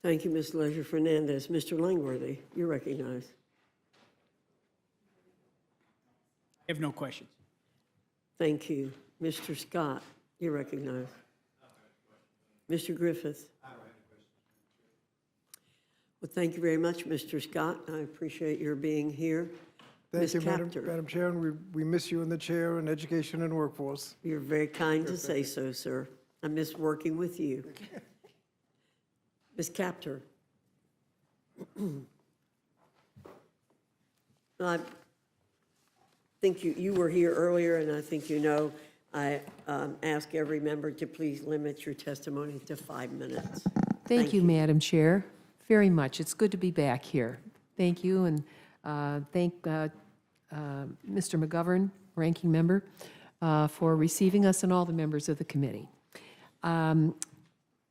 Thank you, Ms. Leisure Fernandez. Mr. Langworthy, you're recognized. I have no questions. Thank you. Mr. Scott, you're recognized. Mr. Griffith. Well, thank you very much, Mr. Scott. I appreciate your being here. Thank you, Kaptur. Madam Chair, and we miss you in the chair in education and workforce. You're very kind to say so, sir. I miss working with you. Ms. Kaptur. I think you were here earlier, and I think you know I ask every member to please limit your testimony to 5 minutes. Thank you, Madam Chair, very much. It's good to be back here. Thank you, and thank Mr. McGovern, Ranking Member, for receiving us and all the members of the committee.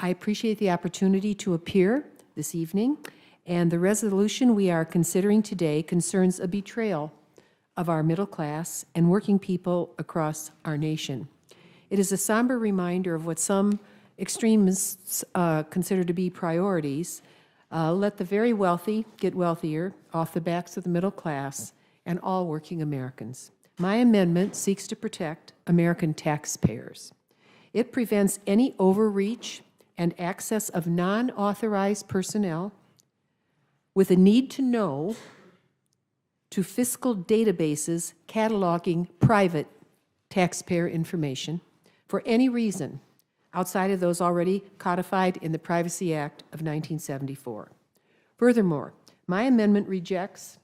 I appreciate the opportunity to appear this evening, and the resolution we are considering today concerns a betrayal of our middle class and working people across our nation. It is a somber reminder of what some extremists consider to be priorities. Let the very wealthy get wealthier off the backs of the middle class and all working Americans. My amendment seeks to protect American taxpayers. It prevents any overreach and access of non-authorized personnel with a need to know to fiscal databases cataloging private taxpayer information for any reason outside of those already codified in the Privacy Act of 1974. Furthermore, my amendment rejects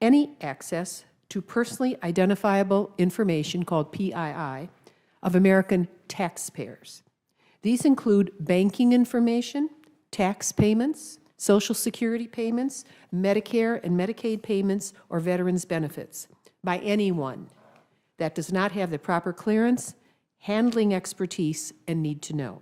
any access to personally identifiable information called PII of American taxpayers. These include banking information, tax payments, Social Security payments, Medicare and Medicaid payments, or veterans benefits by anyone that does not have the proper clearance, handling expertise, and need to know.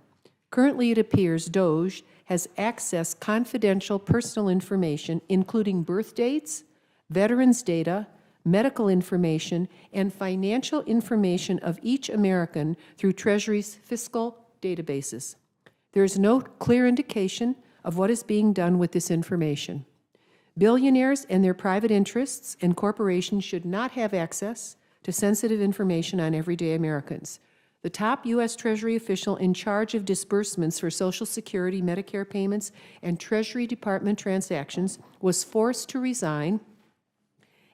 Currently, it appears DOGE has accessed confidential personal information, including birth dates, veterans data, medical information, and financial information of each American through Treasury's fiscal databases. There is no clear indication of what is being done with this information. Billionaires and their private interests and corporations should not have access to sensitive information on everyday Americans. The top U.S. Treasury official in charge of disbursements for Social Security, Medicare payments, and Treasury Department transactions was forced to resign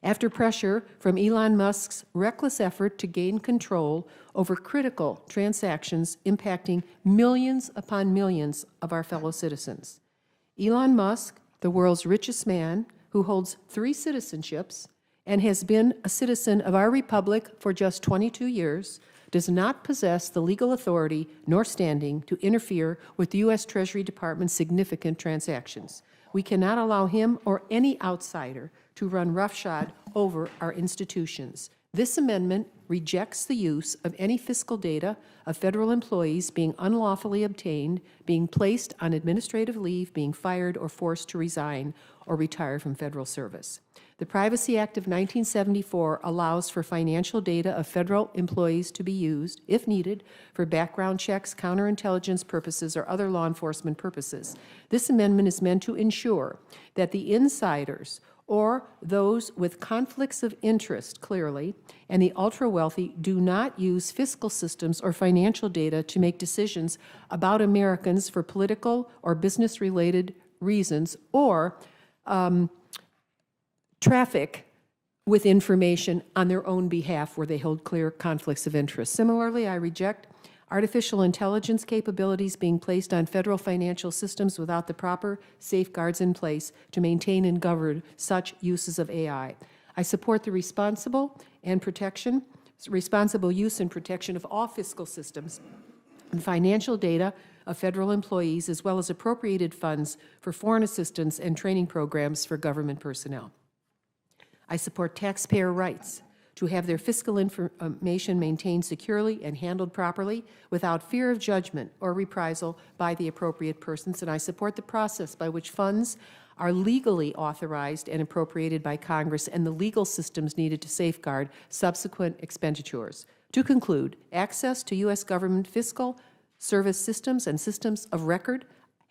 after pressure from Elon Musk's reckless effort to gain control over critical transactions impacting millions upon millions of our fellow citizens. Elon Musk, the world's richest man, who holds 3 citizenships and has been a citizen of our republic for just 22 years, does not possess the legal authority nor standing to interfere with the U.S. Treasury Department's significant transactions. We cannot allow him or any outsider to run roughshod over our institutions. This amendment rejects the use of any fiscal data of federal employees being unlawfully obtained, being placed on administrative leave, being fired, or forced to resign or retire from federal service. The Privacy Act of 1974 allows for financial data of federal employees to be used, if needed, for background checks, counterintelligence purposes, or other law enforcement purposes. This amendment is meant to ensure that the insiders or those with conflicts of interest, clearly, and the ultra-wealthy do not use fiscal systems or financial data to make decisions about Americans for political or business-related reasons, or traffic with information on their own behalf where they hold clear conflicts of interest. Similarly, I reject artificial intelligence capabilities being placed on federal financial systems without the proper safeguards in place to maintain and govern such uses of AI. I support the responsible use and protection of all fiscal systems and financial data of federal employees, as well as appropriated funds for foreign assistance and training programs for government personnel. I support taxpayer rights to have their fiscal information maintained securely and handled properly without fear of judgment or reprisal by the appropriate persons, and I support the process by which funds are legally authorized and appropriated by Congress and the legal systems needed to safeguard subsequent expenditures. To conclude, access to U.S. government fiscal service systems and systems of record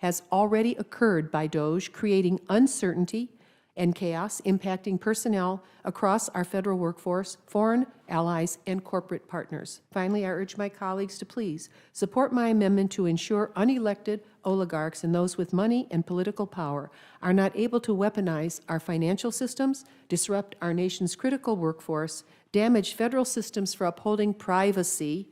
has already occurred by DOGE, creating uncertainty and chaos impacting personnel across our federal workforce, foreign allies, and corporate partners. Finally, I urge my colleagues to please support my amendment to ensure unelected oligarchs and those with money and political power are not able to weaponize our financial systems, disrupt our nation's critical workforce, damage federal systems for upholding privacy,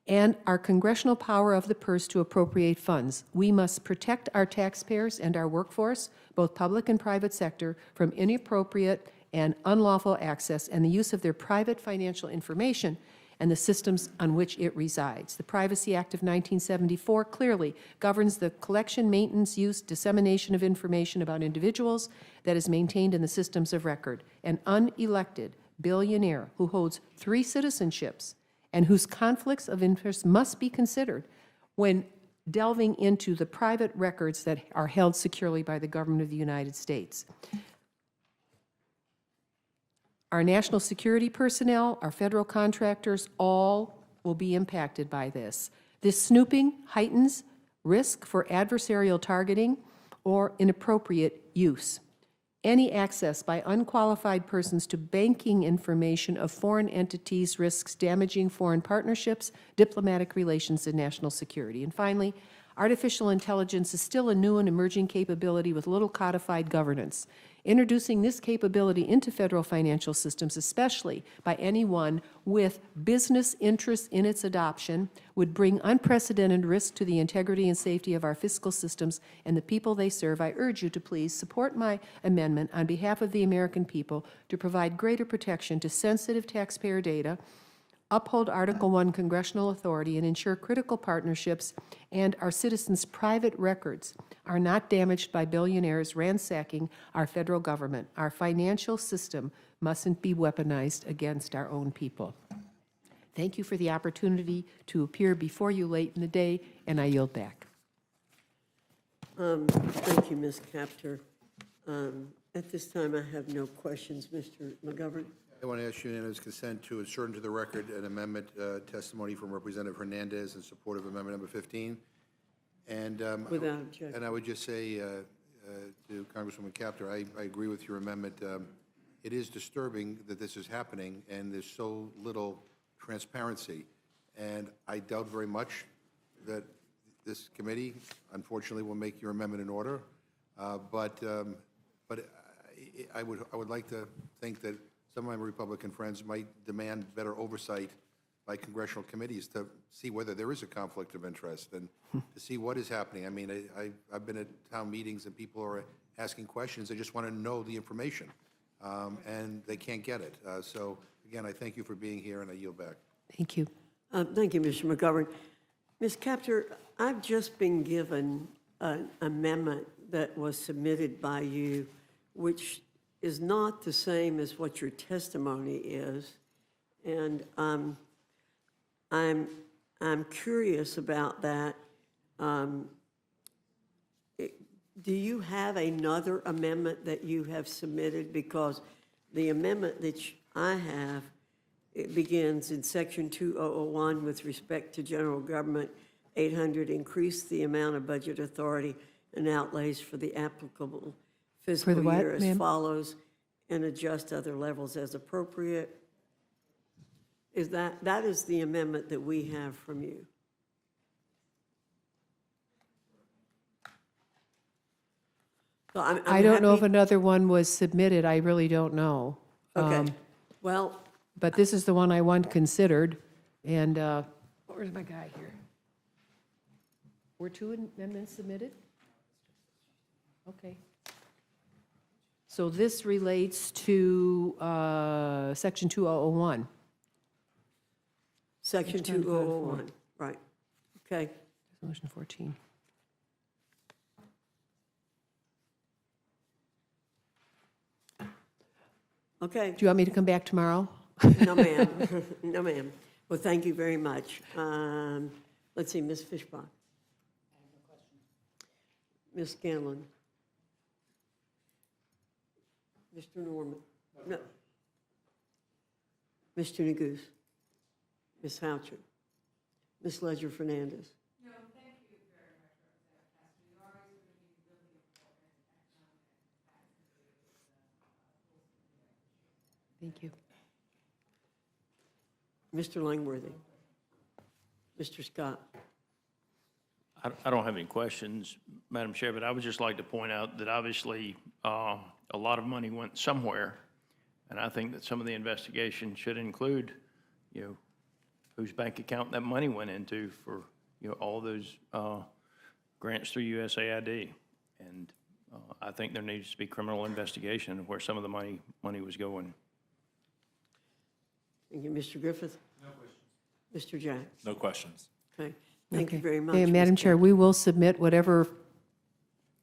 and our congressional power of the purse to appropriate funds. We must protect our taxpayers and our workforce, both public and private sector, from inappropriate and unlawful access and the use of their private financial information and the systems on which it resides. The Privacy Act of 1974 clearly governs the collection, maintenance, use, dissemination of information about individuals that is maintained in the systems of record. An unelected billionaire who holds 3 citizenships and whose conflicts of interest must be considered when delving into the private records that are held securely by the government of the United States. Our national security personnel, our federal contractors, all will be impacted by this. This snooping heightens risk for adversarial targeting or inappropriate use. Any access by unqualified persons to banking information of foreign entities risks damaging foreign partnerships, diplomatic relations, and national security. And finally, artificial intelligence is still a new and emerging capability with little codified governance. Introducing this capability into federal financial systems, especially by anyone with business interests in its adoption, would bring unprecedented risk to the integrity and safety of our fiscal systems and the people they serve. I urge you to please support my amendment on behalf of the American people to provide greater protection to sensitive taxpayer data, uphold Article 1 congressional authority, and ensure critical partnerships and our citizens' private records are not damaged by billionaires ransacking our federal government. Our financial system mustn't be weaponized against our own people. Thank you for the opportunity to appear before you late in the day, and I yield back. Thank you, Ms. Kaptur. At this time, I have no questions. Mr. McGovern? I want to ask unanimous consent to insert into the record an amendment testimony from Representative Hernandez in support of amendment number 15. And Without objection. And I would just say to Congresswoman Kaptur, I agree with your amendment. It is disturbing that this is happening, and there's so little transparency. And I doubt very much that this committee, unfortunately, will make your amendment in order. But I would like to think that some of my Republican friends might demand better oversight by congressional committees to see whether there is a conflict of interest and to see what is happening. I mean, I've been at town meetings and people are asking questions. They just want to know the information, and they can't get it. So, again, I thank you for being here, and I yield back. Thank you. Thank you, Mr. McGovern. Ms. Kaptur, I've just been given an amendment that was submitted by you, which is not the same as what your testimony is, and I'm curious about that. Do you have another amendment that you have submitted? Because the amendment that I have, it begins in section 2001 with respect to general government 800, increase the amount of budget authority and outlays for the applicable fiscal what, year as ma'am? follows, and adjust other levels as appropriate. Is that is the amendment that we have from you? So I'm I don't know if happy- another one was submitted. I really don't know. Okay, well, But this is the one I want considered, and, where's my guy here? Were 2 amendments submitted? Okay. So this relates to Section 2001. section Which one? 2001, right, okay. Resolution 14. Okay, Do you want me to come back tomorrow? no ma'am, no ma'am. Well, thank you very much. Let's see, Ms. Fishbach. Ms. Scanlon. Mr. Norman. No. Mr. Neguse. Ms. Houcher. Ms. Ledger Fernandez. No, thank you very much, Representative Kaptur. You always Thank you. Mr. Langworthy. Mr. Scott. I don't have any questions, Madam Chair, but I would just like to point out that obviously a lot of money went somewhere, and I think that some of the investigation should include, whose bank account that money went into for, all those grants through USAID. And I think there needs to be criminal investigation of where some of the money was going. Thank you, Mr. Griffith. No questions. Mr. Jack. No questions. Okay, thank you Okay. very much. Okay, Ms. Madam Chair, Kaptur. we will submit whatever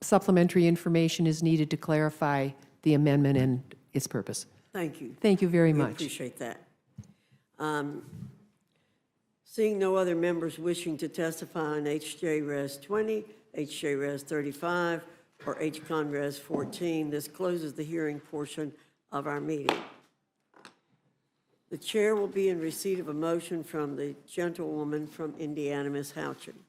supplementary information is needed to clarify the amendment and its purpose. Thank you. Thank you very We much. appreciate that. Seeing no other members wishing to testify on HJ-Res 20, HJ-Res 35, or HCON-Res 14, this closes the hearing portion of our meeting. The chair will be in receipt of a motion from the gentlewoman from Indiana, Ms. Houchin.